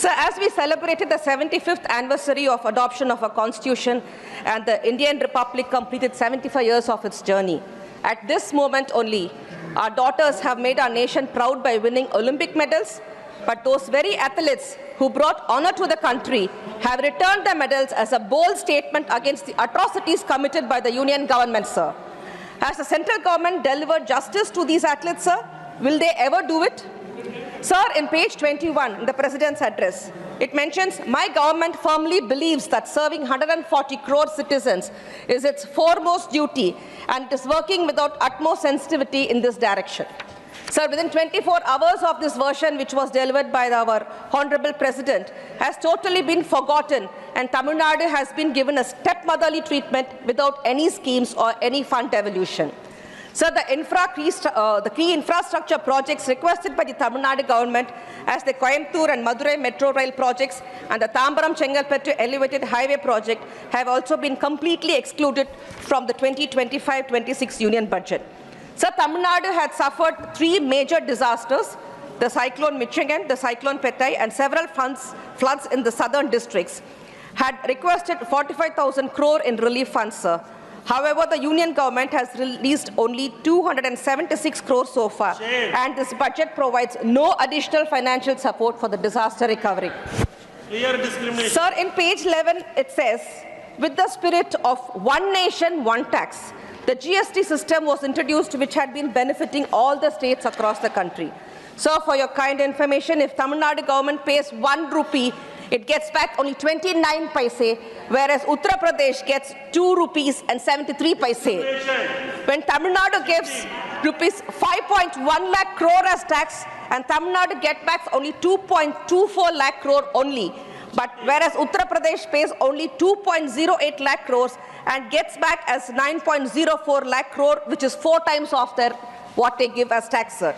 So as we celebrated the 75th anniversary of adoption of a constitution and the Indian Republic completed 75 years of its journey, at this moment only, our daughters have made our nation proud by winning Olympic medals, but those very athletes who brought honor to the country have returned the medals as a bold statement against the atrocities committed by the union government, sir. Has the central government delivered justice to these athletes, sir? Will they ever do it? Sir, in page 21 in the President's address, it mentions, my government firmly believes that serving 140 crore citizens is its foremost duty and it is working without utmost sensitivity in this direction. Sir, within 24 hours of this version, which was delivered by our Honorable President, has totally been forgotten and Tamil Nadu has been given a stepmotherly treatment without any schemes or any fund evolution. Sir, the key infrastructure projects requested by the Tamil Nadu government as the Coimbatore and Madurai metro rail projects and the Tambaram-Chengalpattu elevated highway project have also been completely excluded from the 2025-26 union budget. Sir, Tamil Nadu had suffered 3 major disasters, the cyclone Michigan, the cyclone Petai, and several floods in the southern districts, had requested 45,000 crore in relief funds, sir. However, the union government has released only 276 crores so far, and this budget provides no additional financial support for the disaster recovery. Clear discrimination. Sir, in page 11, it says, with the spirit of one nation, one tax, the GST system was introduced which had been benefiting all the states across the country. Sir, for your kind information, if Tamil Nadu government pays 1 rupee, it gets back only 29 paise, whereas Uttar Pradesh gets 2 rupees and 73 paise. When Tamil Nadu gives rupees 5.1 lakh crore as tax, and Tamil Nadu get back only 2.24 lakh crore only. But whereas Uttar Pradesh pays only 2.08 lakh crores and gets back as 9.04 lakh crore, which is 4 times of their what they give as tax, sir.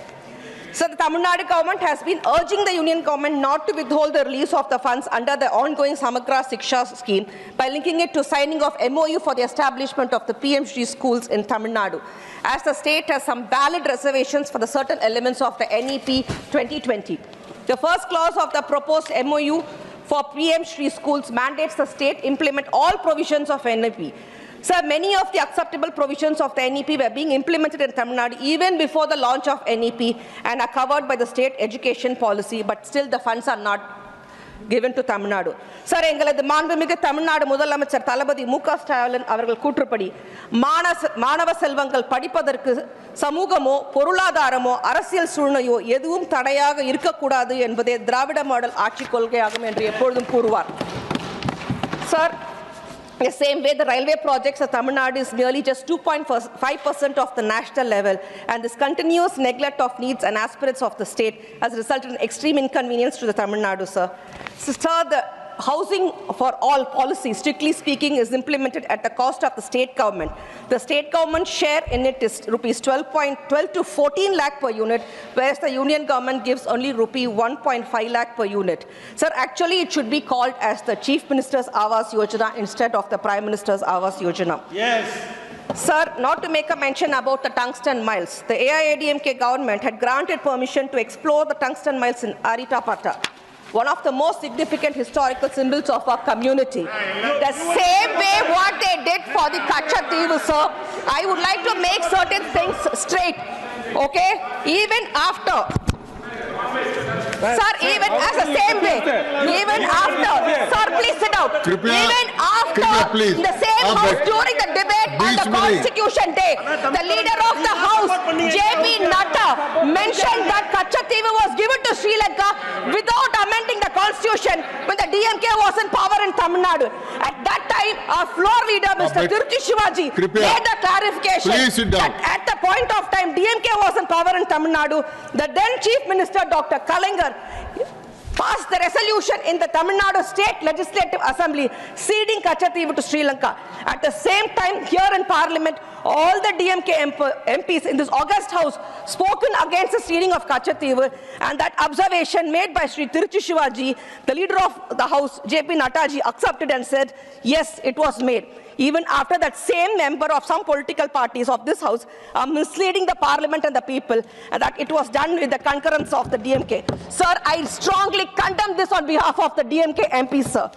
So the Tamil Nadu government has been urging the union government not to withhold the release of the funds under the ongoing Samagra Shiksha scheme by linking it to signing of MOU for the establishment of the PM Shri schools in Tamil Nadu, as the state has some valid reservations for the certain elements of the NEP 2020. The first clause of the proposed MOU for PM Shri schools mandates the state implement all provisions of NEP. Sir, many of the acceptable provisions of the NEP were being implemented in Tamil Nadu even before the launch of NEP and are covered by the state education policy, but still the funds are not given to Tamil Nadu. Sir, எங்களது மாண்புமிகு தமிழ்நாடு முதலமைச்சர் தளபதி மு.க. ஸ்டாலின் அவர்கள் கூற்றுப்படி மாணவ செல்வங்கள் படிப்பதற்கு சமூகமோ பொருளாதாரமோ அரசியல் சூழ்நிலையோ எதுவும் தடையாக இருக்கக்கூடாது என்பதே திராவிட மாடல் ஆட்சி கொள்கையாகும் என்று எப்பொழுதும் கூறுவார். Sir, the same way, the railway projects of Tamil Nadu is nearly just 2.5% of the national level, and this continuous neglect of needs and aspirations of the state has resulted in extreme inconvenience to the Tamil Nadu, sir. So, sir, the housing for all policy, strictly speaking, is implemented at the cost of the state government. The state government share in it is rupees 12 to 14 lakh per unit, whereas the union government gives only rupee 1.5 lakh per unit. Sir, actually it should be called as the Chief Minister's Awas Yojana instead of the Prime Minister's Awas Yojana. Yes. Sir, not to make a mention about the tungsten mines, the AIADMK government had granted permission to explore the tungsten mines in Aritapata, one of the most significant historical symbols of our community. The same way what they did for the Katchatheevu, sir, I would like to make certain things straight, okay? Even after, sir, even as the same way, even after, sir, please sit down. Even after the same house during the debate on the Constitution Day, the leader of the house, J.P. Natta, mentioned that Katchatheevu was given to Sri Lanka without amending the Constitution when the DMK was in power in Tamil Nadu. At that time, our floor leader, Mr. Tirthi Shivaji, made the clarification that at the point of time DMK was in power in Tamil Nadu, the then Chief Minister, Dr. Kalaignar, passed the resolution in the Tamil Nadu State Legislative Assembly ceding Katchatheevu to Sri Lanka. At the same time, here in Parliament, all the DMK MPs in this August House spoken against the ceding of Katchatheevu, and that observation made by Sri Tiruchi Shivaji, the leader of the House, J.P. Nataji, accepted and said, yes, it was made. Even after that same member of some political parties of this House are misleading the Parliament and the people, and that it was done with the concurrence of the DMK. Sir, I strongly condemn this on behalf of the DMK MPs, sir.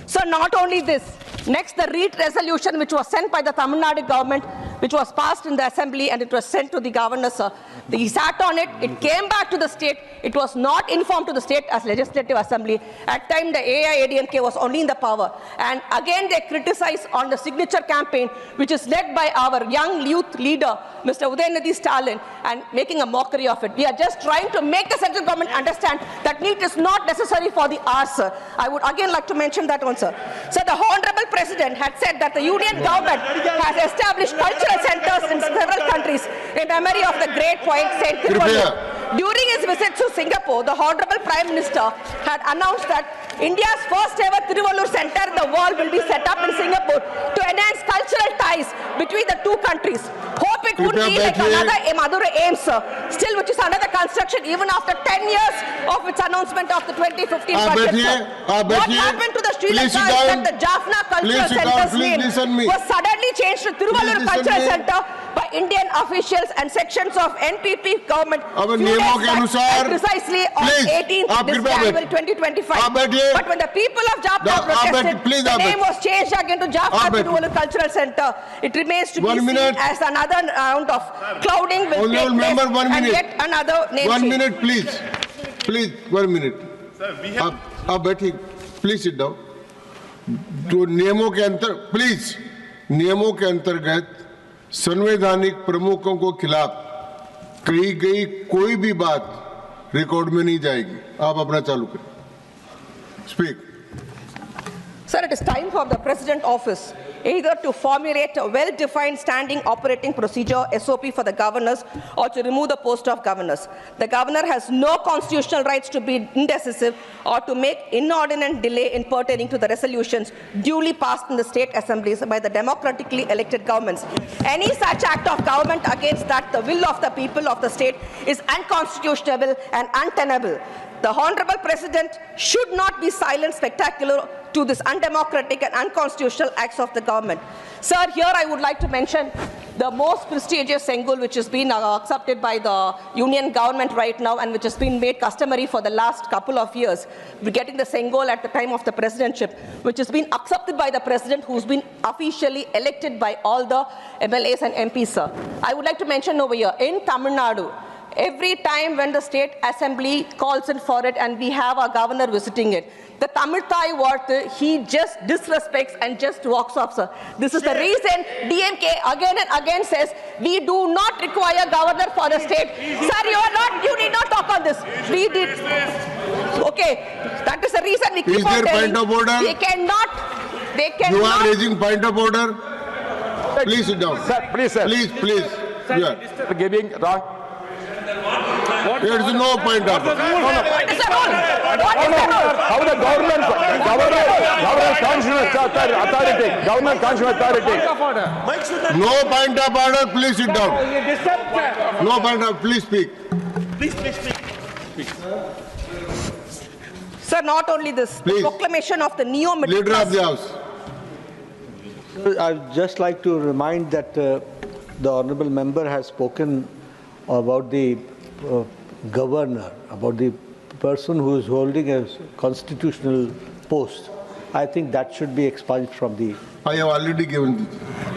So not only this, next the REIT resolution which was sent by the Tamil Nadu government, which was passed in the assembly and it was sent to the governor, sir. He sat on it, it came back to the state, it was not informed to the state as legislative assembly. At time the AIADMK was only in the power. And again they criticize on the signature campaign which is led by our young youth leader, Mr. Udhayanidhi Stalin, and making a mockery of it. We are just trying to make the central government understand that NEET is not necessary for the hours, sir. I would again like to mention that one, sir. So the Honorable President had said that the Union government has established cultural centers in several countries in memory of the great poet Saint Tiruvallur. During his visit to Singapore, the Honorable Prime Minister had announced that India's first ever Tiruvallur Center in the world will be set up in Singapore to enhance cultural ties between the two countries. Hope it would be like another Madurai AIMS, still which is under the construction even after 10 years of its announcement of the 2015 budget. What happened to the Sri Lanka is that the Jaffna Cultural Center's name was suddenly changed to Tiruvallur Cultural Center by Indian officials and sections of NPP government precisely on 18th January 2025. But when the people of Jaffna protested, the name was changed again to Jaffna Tiruvallur Cultural Center. It remains to be seen as another round of clouding will take place and yet another name change. 1 minute, please. Please, 1 minute. Sir, we have... Please sit down. जो नियमों के अंतर please नियमों के अंतर्गत संवैधानिक प्रमुखों को खिलाफ कही गई कोई भी बात रिकॉर्ड में नहीं जाएगी. आप अपना चालू करें. Speak. Sir, it is time for the President office either to formulate a well-defined standing operating procedure SOP for the governors or to remove the post of governors. The governor has no constitutional rights to be indecisive or to make inordinate delay in pertaining to the resolutions duly passed in the state assemblies by the democratically elected governments. Any such act of government against that the will of the people of the state is unconstitutional and untenable. The Honorable President should not be silent spectacular to this undemocratic and unconstitutional acts of the government. Sir, here I would like to mention the most prestigious Sengul which has been accepted by the Union government right now and which has been made customary for the last couple of years. We're getting the Sengul at the time of the presidentship, which has been accepted by the President who's been officially elected by all the MLAs and MPs, sir. I would like to mention over here, in Tamil Nadu, every time when the state assembly calls in for it and we have our governor visiting it, the Tamil Thai word, he just disrespects and just walks off, sir. This is the reason DMK again and again says, we do not require governor for the state. Sir, you need not talk on this. We did. Okay, that is the reason we keep on telling. Point of order? They cannot. You are raising point of order? Please sit down. Sir, please, sir. Please. Sir, giving wrong. There is no point of order. What is the rule? What is the rule? How the governor constitutional authority, governor constitutional authority. No point of order, please sit down. No point of, please speak. Please speak. Sir, not only this, Please. the proclamation of the neo-middle Leader of the House. I would just like to remind that the honourable member has spoken about the governor, about the person who is holding a constitutional post. I think that should be expunged from the... I have already given this.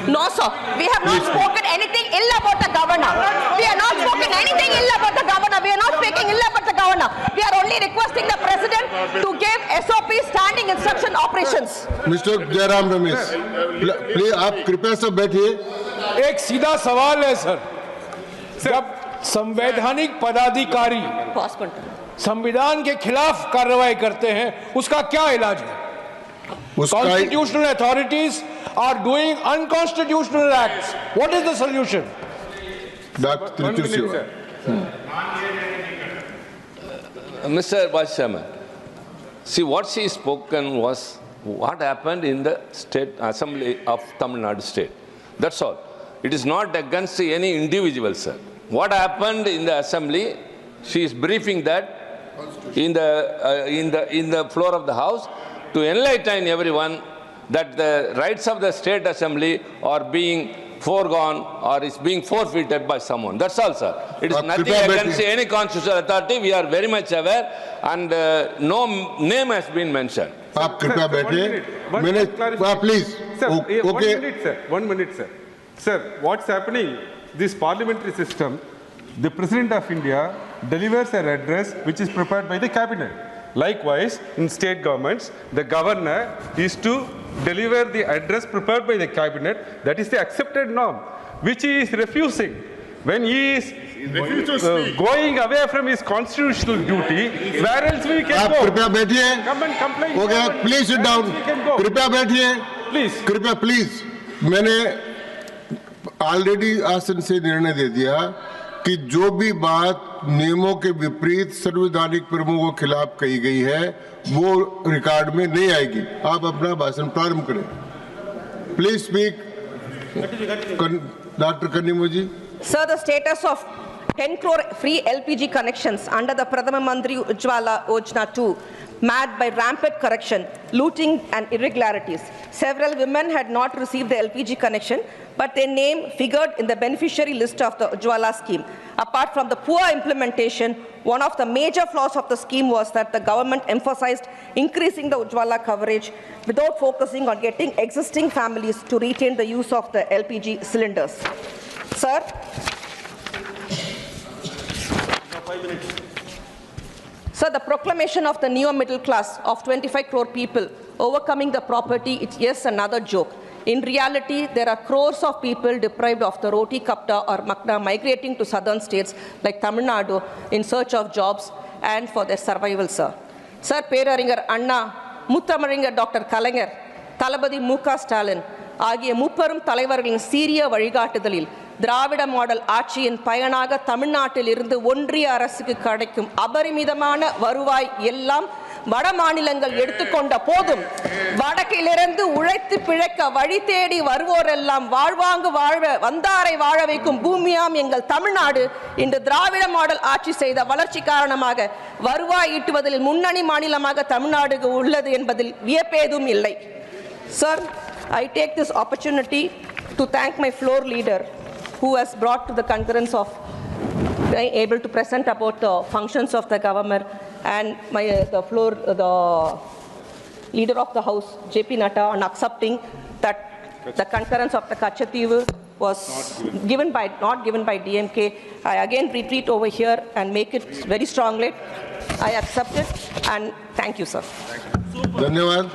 No, sir. We have not spoken anything ill about the governor. We have not spoken anything ill about the governor. We are not speaking ill about the governor. We are only requesting the president to give SOP standing instruction operations. Mr. Jairam Ramesh, please, आप कृपया से बैठिए. एक सीधा सवाल है sir. जब संवैधानिक पदाधिकारी संविधान के खिलाफ कार्रवाई करते हैं, उसका क्या इलाज है? Constitutional authorities are doing unconstitutional acts. What is the solution? Mr. Vice Chairman, see what she spoken was what happened in the State Assembly of Tamil Nadu State. That's all. It is not against any individual, sir. What happened in the assembly, she is briefing that in the floor of the House to enlighten everyone that the rights of the state assembly are being foregone or is being forfeited by someone. That's all, sir. It is nothing against any constitutional authority. We are very much aware, and no name has been mentioned. आप कृपया बैठिए. Please. Sir, Okay. 1 minute, sir. 1 minute, sir. Sir, what's happening? This parliamentary system, the President of India delivers an address which is prepared by the cabinet. Likewise, in state governments, the governor is to deliver the address prepared by the cabinet. That is the accepted norm, which he is refusing. When he is going away from his constitutional duty, where else we can आप go? कृपया बैठिए. Come and complain. हो गया. Please sit down. We can go. कृपया बैठिए. Please. कृपया please. मैंने already आसन से निर्णय दे दिया कि जो भी बात नियमों के विपरीत संवैधानिक प्रमुखों के खिलाफ कही गई है वो रिकॉर्ड में नहीं आएगी. आप अपना भाषण प्रारंभ करें. Please speak. Doctor Kanimozhi. Sir, the status of 10 crore free LPG connections under the Pradhana Mantri Ujjwala Yojana 2 marred by rampant corruption, looting and irregularities. Several women had not received the LPG connection, but their name figured in the beneficiary list of the Ujjwala scheme. Apart from the poor implementation, one of the major flaws of the scheme was that the government emphasized increasing the Ujjwala coverage without focusing on getting existing families to retain the use of the LPG cylinders. Sir? 5 minutes. Sir, the proclamation of the neo-middle class of 25 crore people overcoming the poverty is yes another joke. In reality, there are crores of people deprived of the roti kapta or makna migrating to southern states like Tamil Nadu in search of jobs and for their survival, sir. Sir, Peraringer Anna, Muthamaringer Dr. Kalaignar, Thalapathy M.K. Stalin, ஆகிய முப்பெரும் தலைவர்களின் சீரிய வழிகாட்டுதலில் திராவிட model ஆட்சியின் பயனாக தமிழ்நாட்டில் இருந்து ஒன்றிய அரசுக்கு கிடைக்கும் அபரிமிதமான வருவாய் எல்லாம் வட மாநிலங்கள் எடுத்துக்கொண்ட போதும் வடக்கிலிருந்து உழைத்து பிழைக்க வழி தேடி வருவோரெல்லாம் வாழ்வாங்கு வாழ வந்தாரை வாழ வைக்கும் பூமியாம் எங்கள் தமிழ்நாடு இன்று திராவிட மாடல் ஆட்சி செய்த வளர்ச்சி காரணமாக வருவாய் ஈட்டுவதில் முன்னணி மாநிலமாக தமிழ்நாடு உள்ளது என்பதில் வியப்பேதும் இல்லை. Sir, I take this opportunity to thank my floor leader who has brought to the concurrence of being able to present about the functions of the government, and the leader of the house, JP Natta, on accepting that the concurrence of the Katchatheevu was not given by DMK. I again retreat over here and make it very strongly. I accept it and thank you, sir. धन्यवाद.